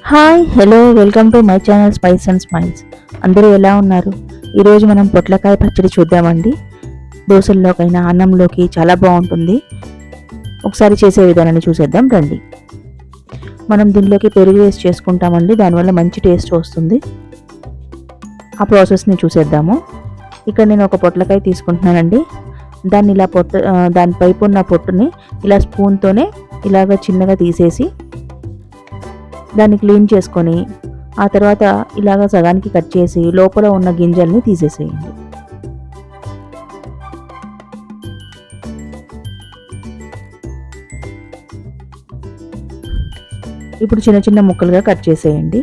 Hi hello welcome to my channel spice and smiles. అందరూ ఎలా ఉన్నారు? ఈరోజు మనం పొట్లకాయ పచ్చడి చూద్దామండి. దోశల్లోకైనా అన్నంలోకి చాలా బాగుంటుంది. ఒకసారి చేసే విధానాన్ని చూసేద్దాం రండి. మనం దీనిలోకి పెరుగు వేసి చేసుకుంటామండి, దానివల్ల మంచి టేస్ట్ వస్తుంది. ఆ ప్రాసెస్ని చూసేద్దాము. ఇక్కడ నేను ఒక పొట్లకాయ తీసుకుంటున్నానండి. దాన్ని ఇలా దానిపైపు ఉన్న పొట్టుని ఇలా స్పూన్తోనే ఇలాగ చిన్నగా తీసేసి దాన్ని క్లీన్ చేసుకొని ఆ తర్వాత ఇలాగ సగానికి కట్ చేసి లోపల ఉన్న గింజల్ని తీసేసేయండి. ఇప్పుడు చిన్న చిన్న ముక్కలుగా కట్ చేసేయండి.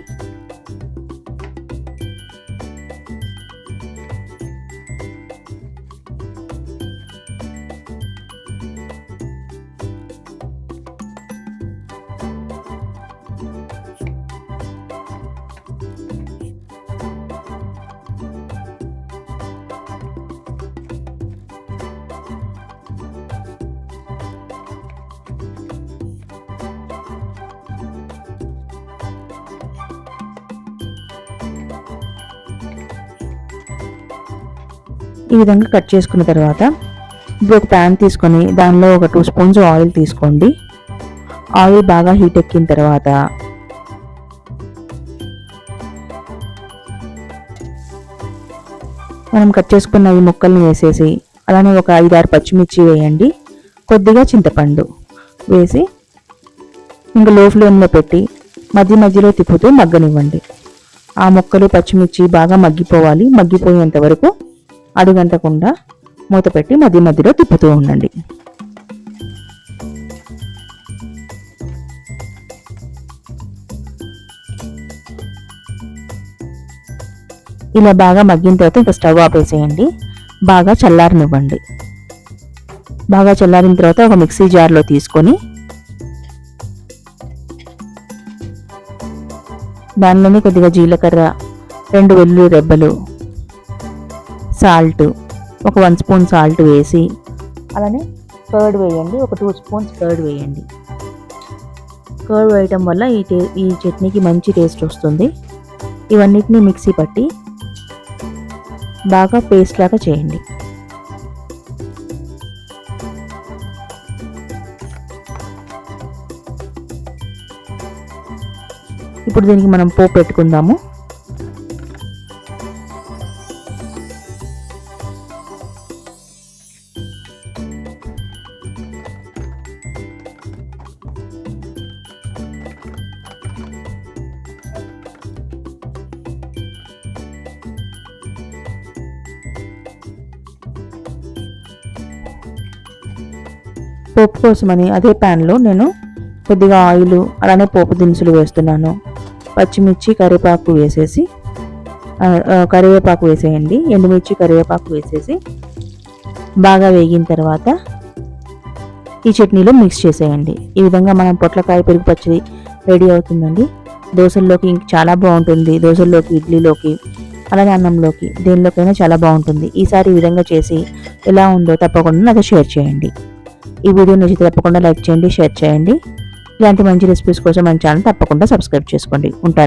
ఈ విధంగా కట్ చేసుకున్న తర్వాత ఇప్పుడు ఒక ప్యాన్ తీసుకొని దానిలో ఒక 2 స్పూన్స్ ఆయిల్ తీసుకోండి. ఆయిల్ బాగా హీట్ ఎక్కిన తర్వాత మనం కట్ చేసుకున్న ఈ ముక్కల్ని వేసేసి అలానే ఒక 5-6 పచ్చిమిర్చి వేయండి. కొద్దిగా చింతపండు వేసి ఇంకా లో ఫ్లేమ్లో పెట్టి మధ్య మధ్యలో తిప్పుతూ మగ్గనివ్వండి. ఆ ముక్కలు పచ్చిమిర్చి బాగా మగ్గిపోవాలి. మగ్గిపోయేంత వరకు అడుగంటకుండా మూత పెట్టి మధ్య మధ్యలో తిప్పుతూ ఉండండి. ఇలా బాగా మగ్గిన తర్వాత ఇంకా స్టవ్ ఆపేసేయండి. బాగా చల్లారనివ్వండి. బాగా చల్లారిన తర్వాత ఒక మిక్సీ జార్లో తీసుకొని దానిలోనే కొద్దిగా జీలకర్ర, 2 వెల్లుల్లి రెబ్బలు, సాల్ట్, ఒక 1 స్పూన్ సాల్ట్ వేసి అలానే కర్డ్ వేయండి. ఒక 2 స్పూన్స్ కర్డ్ వేయండి. కర్డ్ వేయటం వల్ల ఈ చట్నీకి మంచి టేస్ట్ వస్తుంది. ఇవన్నిటిని మిక్సీ పట్టి బాగా పేస్ట్ లాగా చేయండి. ఇప్పుడు దీనికి మనం పోపు పెట్టుకుందాము. పోపు కోసమని అదే ప్యాన్లో నేను కొద్దిగా ఆయిల్ అలానే పోపు దినుసులు వేస్తున్నాను. పచ్చిమిర్చి, కరివేపాకు వేసేయండి. ఎండుమిర్చి, కరివేపాకు వేసేసి బాగా వేగిన తర్వాత ఈ చట్నీలో మిక్స్ చేసేయండి. ఈ విధంగా మనం పొట్లకాయ పెరుగు పచ్చడి రెడీ అవుతుందండి. దోశల్లోకి చాలా బాగుంటుంది. దోశల్లోకి, ఇడ్లీలోకి, అలాగే అన్నంలోకి, దేనిలోకైనా చాలా బాగుంటుంది. ఈసారి ఈ విధంగా చేసి ఎలా ఉందో తప్పకుండా నాకు షేర్ చేయండి. ఈ వీడియో నచ్చితే తప్పకుండా లైక్ చేయండి, షేర్ చేయండి. ఇలాంటి మంచి రెసిపీస్ కోసం మన ఛానల్ తప్పకుండా సబ్స్క్రైబ్ చేసుకోండి. ఉంటాను.